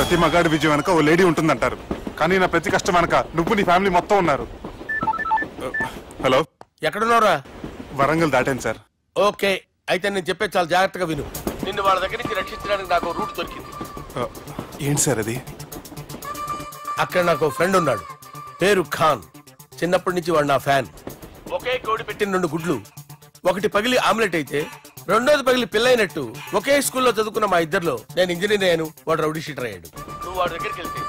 ప్రతి మగాడి విజయం వెనక ఓ లేడీ ఉంటుందంటారు, కానీ నా ప్రతి కష్టం వెనక నువ్వు నీ ఫ్యామిలీ మొత్తం ఉన్నారు. హలో, ఎక్కడున్నారా? వరంగల్ దాటాను సార్. ఓకే, అయితే నేను చెప్పే చాలా జాగ్రత్తగా విను. నిన్ను వాళ్ళ దగ్గర నుంచి రక్షించడానికి నాకు రూట్ దొరికింది. ఏంటి సార్ అది? అక్కడ నాకు ఫ్రెండ్ ఉన్నాడు, పేరు ఖాన్. చిన్నప్పటి నుంచి వాడు నా ఫ్యాన్. ఒకే కోడి పెట్టిన 2 గుడ్లు, ఒకటి పగిలి ఆమ్లెట్ అయితే రెండోది పగిలి పిల్లైనట్టు ఒకే స్కూల్లో చదువుకున్న మా ఇద్దరిలో నేను ఇంజనీర్ అయ్యాను, వాడు రౌడీ షీటర్ అయ్యాడు. నువ్వు వాడి దగ్గరికి వెళ్తే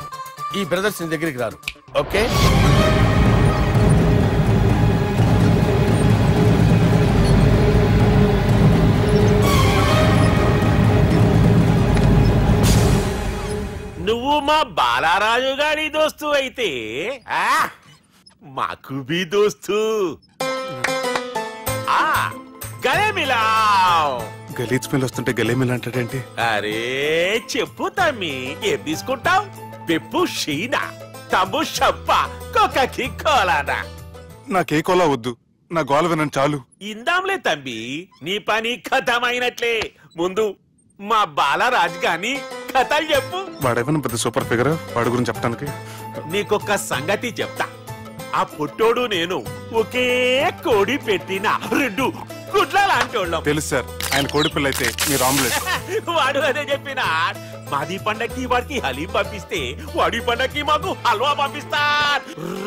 ఈ బ్రదర్స్ నీ దగ్గరికి రారు. ఓకే? నువ్వు మా బాలారాజు గారి దోస్తు అయితే మాకు బి దోస్తు. గలే మిలావ్. గలీజ్ స్మెల్ వస్తుంటే గలే మిల్ అంటాడేంటి? అరే చెప్పు తమ్మి, ఏం తీసుకుంటావు? పెప్పు షీనా, తమ్ము షప్ప, కొకకి కోలానా? నాకే కోలా వద్దు, నా గోల వినండి చాలు. ఇందాంలే తమ్మి, నీ పని ఖతమైనట్లే. ముందు మా బాలరాజు గాని కథలు చెప్పు. వాడేమైనా పెద్ద సూపర్ ఫిగర్, వాడి గురించి చెప్పడానికి. నీకొక్క సంగతి చెప్తా. ఆ పుట్టోడు నేను ఒకే కోడి పెట్టిన 2 గుడ్ల లాంటోళ్ళం. తెలుసు సార్, ఆయన కోడి పిల్ల అయితే మీరు ఆమ్లెట్. వాడు అదే చెప్పిన. మాది పండక్కి వాడికి హలీం పంపిస్తే వాడి పండక్కి మాకు హల్వా పంపిస్తా.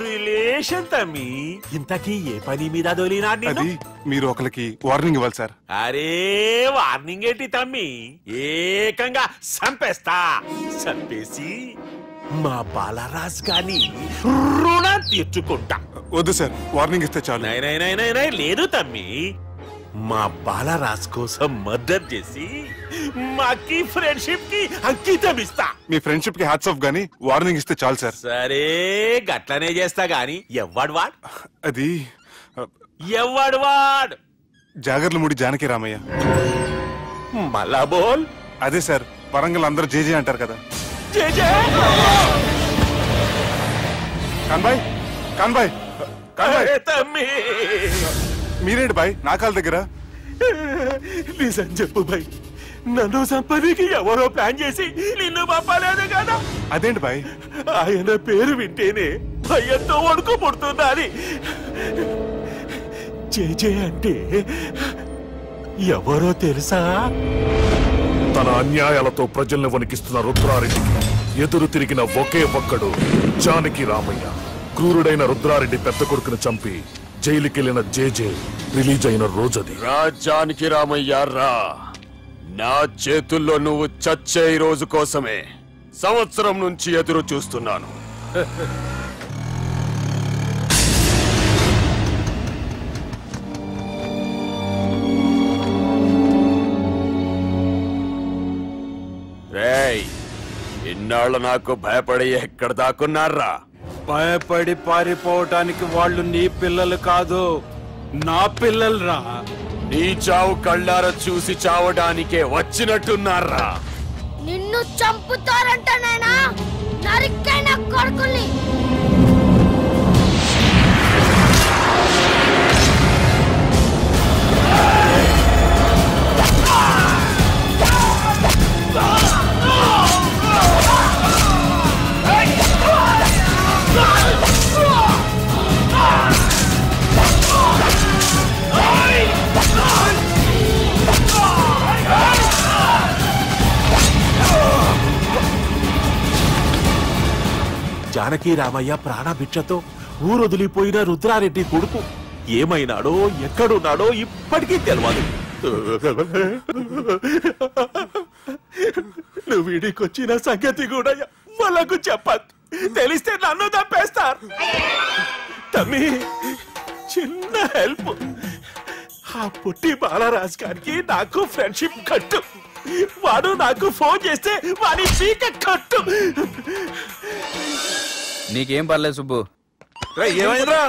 రిలేషన్ తమ్మి. ఇంతకీ ఏ పని మీద దొలినా? అది మీరు ఒకరికి వార్నింగ్ ఇవ్వాలి సార్. అరే వార్నింగ్ ఏంటి తమ్మి, ఏకంగా సంపేస్తా. సంపేసి మా బాలరాజ్ గాని రుణం తీర్చుకుంటా. వద్దు సార్, వార్నింగ్ ఇస్తే చాలు. నై లేదు తమ్మి, మా బాలరాజ్ కోసం మర్డర్ చేసి మాకి ఫ్రెండ్షిప్ కి అంకితం ఇస్తా. మీ ఫ్రెండ్షిప్ కి హ్యాట్స్ ఆఫ్ గానీ వార్నింగ్ ఇస్తే చాలు సార్. సరే గట్లనే చేస్తా గాని ఎవ్వడు వాడ్? అది ఎవ్వడు వాడ్? జాగర్లమూడి జానకి రామయ్య. మళ్ళా బోల్. అదే సార్, వరంగల్ అందరూ జేజే అంటారు కదా. కాన్బాయ్, కాన్బాయ్, కాన్బాయ్. తమ్మి మీరేంటి బాయ్ నా కాళ్ళ దగ్గర? నిజం చెప్పు బాయ్, నన్ను సంపదికి ఎవరో ప్లాన్ చేసి నిన్ను పంపలేదు కదా? అదేంటి బాయ్? ఆయన పేరు వింటేనే భయంతో వణుకు పుడుతున్నది. జేజే అంటే ఎవరో తెలుసా? తన అన్యాయాలతో ప్రజల్ని వణికిస్తున్న రుద్రారెడ్డికి ఎదురు తిరిగిన ఒకే ఒక్కడు జానకి రామయ్య. క్రూరుడైన రుద్రారెడ్డి పెద్ద కొడుకును చంపి జైలుకెళ్లిన జేజే రిలీజ్ అయిన రోజది. రా జానకి రామయ్య రా, నా చేతుల్లో నువ్వు చచ్చే ఈ రోజు కోసమే సంవత్సరం నుంచి ఎదురు చూస్తున్నాను. రేయ్, ఇన్నాళ్ళు నాకు భయపడి ఎక్కడ దాక్కున్నారా? భయపడి పారిపోవటానికి వాళ్ళు నీ పిల్లలు కాదు, నా పిల్లలు రా. నీ చావు కళ్ళారా చూసి చావడానికే వచ్చినట్టున్నారా? నిన్ను చంపుతారంట నేనా? నరికైన కొడుకుల్ని. జానకి రామయ్య ప్రాణభిక్షతో ఊరొదిలిపోయిన రుద్రారెడ్డి కొడుకు ఏమైనాడో ఎక్కడున్నాడో ఇప్పటికీ తెలియదు. నువ్వు వీడికొచ్చిన సంగతి కూడా వాళ్ళకు చెప్పద్దు, తెలిస్తే నన్ను తప్పేస్తారు. తమ్మి చిన్న హెల్ప్, ఆ పుట్టి బాలరాజ్ గారికి నాకు ఫ్రెండ్షిప్ కట్టు. వాడు నాకు ఫోన్ చేస్తే వాడి పీక కట్టు. నీకేం పర్లేదు సుబ్బు. ఏమైందిరా?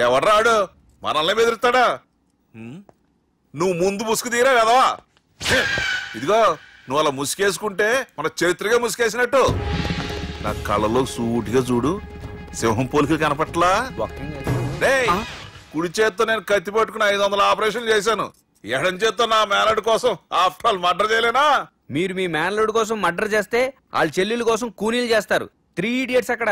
ఎవర్రాడు మనల్ని బెదిరిస్తాడా? నువ్వు ముందు ముసుగు తీరా కదవా? ఇదిగో నువ్వు అలా ముసుకేసుకుంటే మన చరిత్రగా ముసుకేసినట్టు. నా కళ్ళలో సూటిగా చూడు, సింహం పోలికలు కనపట్లా? కుడి చేత్తో నేను కత్తి పట్టుకుని 500 ఆపరేషన్లు చేశాను. ఎడం చేత్తో నా మేనడు కోసం ఆఫ్టర్ ఆల్ మర్డర్ చేయలేనా? మీరు మీ మేనలుడి కోసం మర్డర్ చేస్తే వాళ్ళ చెల్లెల కోసం కూనీలు చేస్తారు. 3 idiots అక్కడ.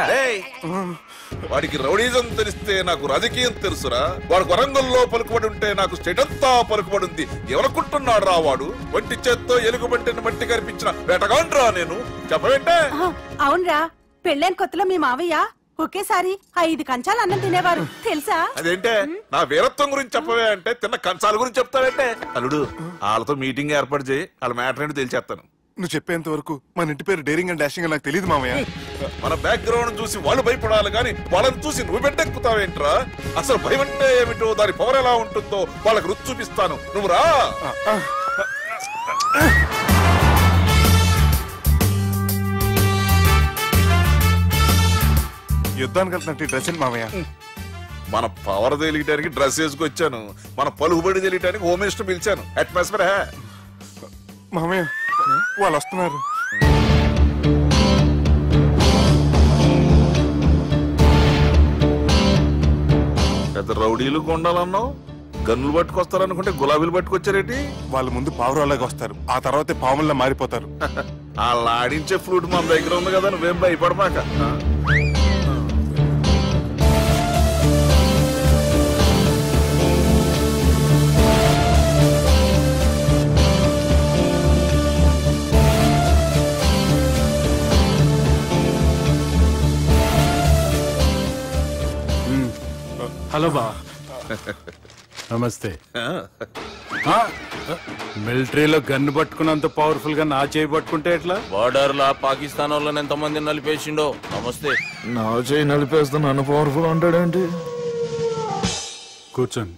వాడికి రౌడీజం తెలిస్తే నాకు రాజకీయం తెలుసురా. వాడు వరంగల్లో పలుకుబడి ఉంటే నాకు స్టేట్ అంతా పలుకుబడి ఉంది. ఎవరనుకుంటున్నాడు రా వాడు? వంటి చేత్తో ఎలుగుబంటిని మట్టి కనిపించిన వేటగాండ్రా నేను. చెప్పవేంటే? అవునరా, పెళ్ళైన కొత్తలో మీ మావయ్య ఒకేసారి 5 కంచాలు అన్నం తినేవారు తెలుసా? అదేంటే నా వీరత్వం గురించి చెప్పవే అంటే తిన్న కంచాల గురించి చెప్తావేంటే? అల్లుడు, వాళ్ళతో మీటింగ్ ఏర్పాటు చేయి, వాళ్ళ మ్యాటర్ ఏంటో తెలిచేస్తాను. నువ్వు చెప్పేంత వరకు మన ఇంటి పేరు డేరింగ్ అండ్ డాషింగ్ నాకు తెలియదు మామయ్య. మన బ్యాక్గ్రౌండ్ చూసి వాళ్ళు భయపడాలి కానీ వాళ్ళని చూసి నువ్వు బిడ్డెక్కుతావేంట్రా? అసలు భయం అంటే ఏమిటో, దాని పవర్ ఎలా ఉంటుందో వాళ్ళకి రుచి చూపిస్తాను. నువ్వు రా. యుద్ధానికి వెళ్తున్నట్టు డ్రెస్ ఏంటి మామయ్య? మన పవర్ తెలియటానికి డ్రెస్ వేసుకొచ్చాను, మన పలుకుబడి తెలియటానికి హోమ్ మినిస్టర్ పిలిచాను. అట్మాస్ఫియర్ మామయ్య వాళ్ళు వస్తున్నారు. పెద్ద రౌడీలు కొండాలన్నావు, గన్నులు పట్టుకొస్తారనుకుంటే గులాబీలు పట్టుకొచ్చారేంటి? వాళ్ళు ముందు పావురాలాగా వస్తారు, ఆ తర్వాతే పాముల్లా మారిపోతారు. వాళ్ళు ఆడించే ఫ్లూట్ మన దగ్గర ఉంది కదా, నువ్వేం భయపడమాక. హలో బా, నమస్తే. మిలిటరీలో గన్ను పట్టుకున్నంత పవర్ఫుల్ గా నా చేయి పట్టుకుంటే ఎట్లా? బార్డర్ లా పాకిస్తాన్ వాళ్ళని ఎంత మంది నలిపేసిండో. నమస్తే. నా చేయి నలిపేస్తా నన్ను పవర్ఫుల్ అంటాడేంటి? కూర్చోండి.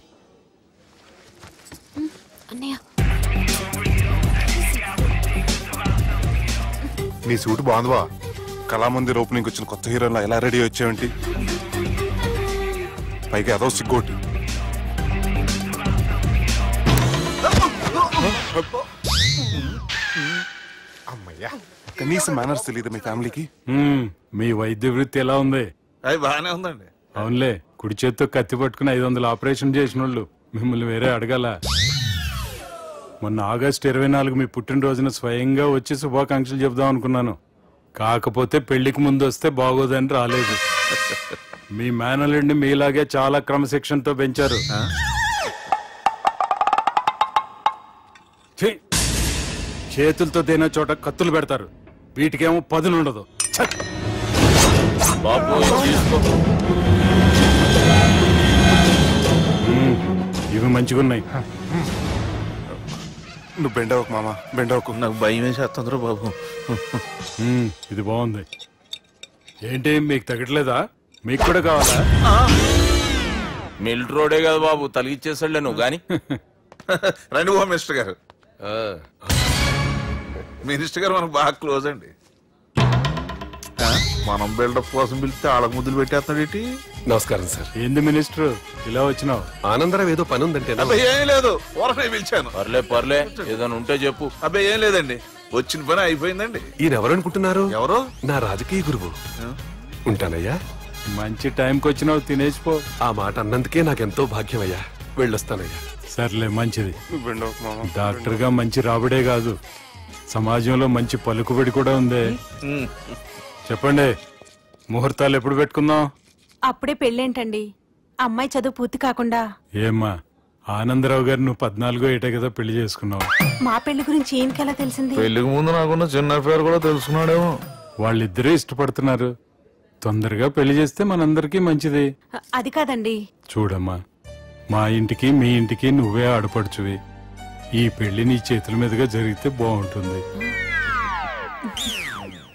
నీ సూట్ బాగుందివా? కళామందిర్ ఓపెనింగ్ వచ్చిన కొత్త హీరోలా ఎలా రెడీ వచ్చావేంటి? పైగా అదో సిగ్గోటి. అమ్మయ్యా, కనీసం మేనర్స్ తెలియదు మీ ఫ్యామిలీకి. మీ వైద్య వృత్తి ఎలా ఉంది? అది బాగానే ఉందండి. అవునులే, కుడి చేత్తో కత్తి పట్టుకుని 500 ఆపరేషన్ చేసిన వాళ్ళు మిమ్మల్ని వేరే అడగాల. మొన్న ఆగస్టు 24 మీ పుట్టినరోజున స్వయంగా వచ్చి శుభాకాంక్షలు చెబుదాం అనుకున్నాను. కాకపోతే పెళ్లికి ముందు వస్తే బాగోదని రాలేదు. మీ మేనల్లుడిని మీలాగే చాలా క్రమశిక్షణతో పెంచారు. చేతులతో తినే చోట కత్తులు పెడతారు, వీటికేమో పదునుండదు. ఇవి మంచిగున్నాయి. నువ్వు బెండవకు మామ, బెండవకు. నాకు భయం వేసేస్తుందిరా బాబు. ఇది బాగుంది. ఏంటి మీకు తగ్గట్లేదా? మీకు కూడా కావాలా? మిలిటరోడే కదా బాబు, తలిగిచ్చేసాడులే నువ్వు గాని. రండి హోమ్ మినిస్టర్ గారు. మినిస్టర్ గారు మనకు బాగా క్లోజ్ అండి. మనం బిల్డప్ కోసం పిలిస్తే ఆళ్ళకు ముద్దులు పెట్టేస్తాడేంటి? నమస్కారం సార్. ఏంది మినిస్టర్ ఇలా వచ్చినావు? ఆనందరావు ఏదో పని ఉందంటే. అబ్బాయి ఏం లేదు, ఊరనే పిలిచాను. పర్లే ఏదైనా ఉంటే చెప్పు. అబ్బాయి ఏం లేదండి, వచ్చిన పని అయిపోయిందండి. ఈయన ఎవరు అనుకుంటున్నారు? ఎవరు? నా రాజకీయ గురువు. ఉంటానయ్యా. మంచి టైంకి వచ్చినావు, తినేసిపో. ఆ మాట అన్నందుకే నాకెంతో భాగ్యమయ్యా. వెళ్ళొస్తానయ్యా. సర్లే, మంచిది. బెండవకు మామ. డాక్టర్ గా మంచి రాబడే కాదు, సమాజంలో మంచి పలుకుబడి కూడా ఉంది. చెప్పండి, ముహూర్తాలు ఎప్పుడు పెట్టుకుందాం? అప్పుడే పెళ్ళేంటండి, అమ్మాయి చదువు పూర్తి కాకుండా. ఏమ్మా, ఆనందరావు గారు నువ్వు 14 ఏటా కదా పెళ్లి చేసుకున్నావు. మా పెళ్లి గురించి ఈయనకెలా తెలిసింది? పెళ్లికి ముందు నాకున్న చిన్న పేరు కూడా తెలుసుకున్నాడేమో. వాళ్ళిద్దరే ఇష్టపడుతున్నారు, తొందరగా పెళ్లి చేస్తే మనందరికీ మంచిది. అది కాదండి. చూడమ్మా, మా ఇంటికి మీ ఇంటికి నువ్వే ఆడపడుచువి. ఈ పెళ్లి నీ చేతుల మీదుగా జరిగితే బాగుంటుంది.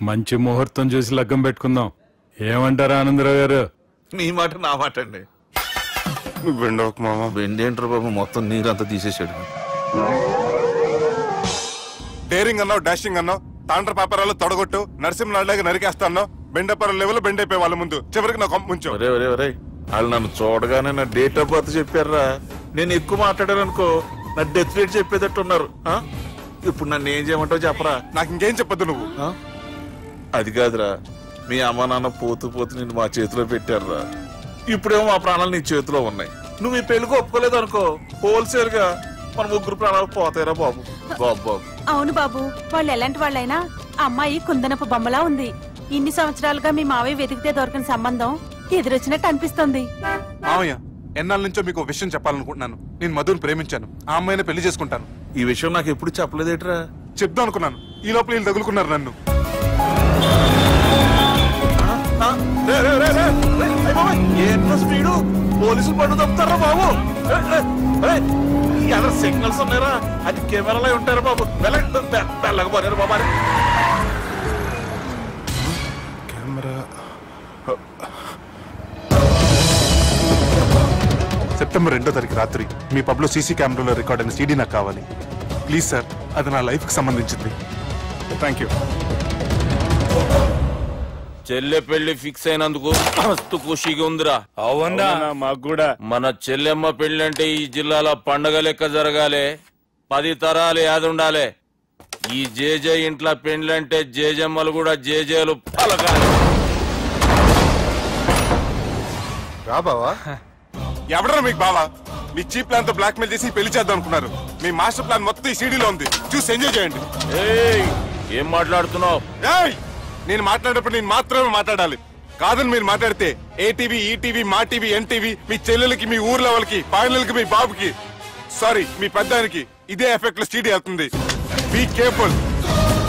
మంచి ముహూర్తం చూసి లగ్గం పెట్టుకుందాం. ఏమంటారా ఆనందరావు గారు? మీ మాట నా మాట అండి. బెండవకు మామ. బెండేంటారు బాబు, మొత్తం నీరంతా తీసేసాడు. డేరింగ్ అన్నావు, డాషింగ్ అన్నావు, తాండ్ర పాపరాలు తొడగొట్టు, నరసింహనాయుడులాగా నరికేస్తా అన్నావు. బెండపర లెవెల్ బెండ్ అయిపోయి వాళ్ళ ముందు చివరికి నా కొంప ముంచావు. వాళ్ళు నన్ను చూడగానే నా డేట్ ఆఫ్ బర్త్ చెప్పారా? నేను ఎక్కువ మాట్లాడాను అనుకో, నా డెత్ రేట్ చెప్పేటట్టు ఉన్నారు. ఇప్పుడు నన్ను ఏం చేయమంటావు చెప్పరా? నాకు ఇంకేం చెప్పద్దు నువ్వు. అది కాదురా, మీ అమ్మ నాన్న పోతూ పోతూ నిన్ను మా చేతిలో పెట్టారురా. ఇప్పుడేమో మా ప్రాణాలు నీ చేతిలో ఉన్నాయి. నువ్వు ఈ పెళ్లికి ఒప్పుకోలేదు అనుకో, హోల్సేల్ గా మన ముగ్గురు ప్రాణాలు పోతాయిరా బాబు. బాబు బాబు అవును బాబు, వాళ్ళు ఎలాంటి వాళ్ళైనా అమ్మాయి కుందనపు బొమ్మలా ఉంది. ఇన్ని సంవత్సరాలుగా మీ మావయ్య వెతికితే దొరకని సంబంధం ఎదురొచ్చినట్టు అనిపిస్తుంది. మావయ్య, ఎన్నాళ్ళ నుంచో మీకు విషయం చెప్పాలనుకుంటున్నాను. నేను మధుని ప్రేమించాను. ఆ అమ్మాయిని పెళ్లి చేసుకుంటాను. ఈ విషయం నాకు ఎప్పుడు చెప్పలేదేట్రా? చెప్దాం అనుకున్నాను, ఈ లోపల వీళ్ళు తగులుకున్నారు నన్ను. ఏంట్రా స్పీడు? పోలీసులు పన్ను తప్పుతారా బాబు? ఎలా సిగ్నల్స్ ఉన్నారా? అది కెమెరాలో ఉంటారా బాబు? వెళ్ళకపోయారు బాబా. కెమెరా సెప్టెంబర్ 2వ తారీఖు రాత్రి మీ పబ్ లో సీసీ కెమెరాలో రికార్డ్ అయిన సీడీ నాకు కావాలి. ప్లీజ్ సార్, అది నా లైఫ్ కి సంబంధించింది. Thank you. చెల్లె పెళ్లి ఫిక్స్ అయినందుకు మస్తు ఖుషిగా ఉందిరా. అవునా? మాకు కూడా. మన చెల్లెమ్మ పెళ్లి అంటే ఈ జిల్లాలో పండగ లెక్క జరగాలి. 10 తరాలు యాదుండాలి. ఈ జేజే ఇంట్లో పెండ్లంటే జేజమ్మలు కూడా జేజేలు పలకాలి. రా బావా. ఎవడరా మీకు బావా? మీ చీప్ ప్లాన్ తో బ్లాక్ మెయిల్ చేసి పెళ్లి చేద్దాం అనుకున్నారు. మీ మాస్టర్ ప్లాన్ మొత్తం ఈ సీడీలో ఉంది. చూసి ఎంజాయ్ చేయండి. ఏం మాట్లాడుతున్నావు? నేను మాట్లాడేటప్పుడు నేను మాత్రమే మాట్లాడాలి. కాదని మీరు మాట్లాడితే ఏటీవీ, ఈటీవీ, మా టీవీ, ఎన్టీవీ, మీ చెల్లెలకి, మీ ఊర్లో వాళ్ళకి, ఫైనల్కి మీ బాబుకి, సారీ మీ పెద్దానికి ఇదే ఎఫెక్ట్ లో సీడీ అవుతుంది. Be careful.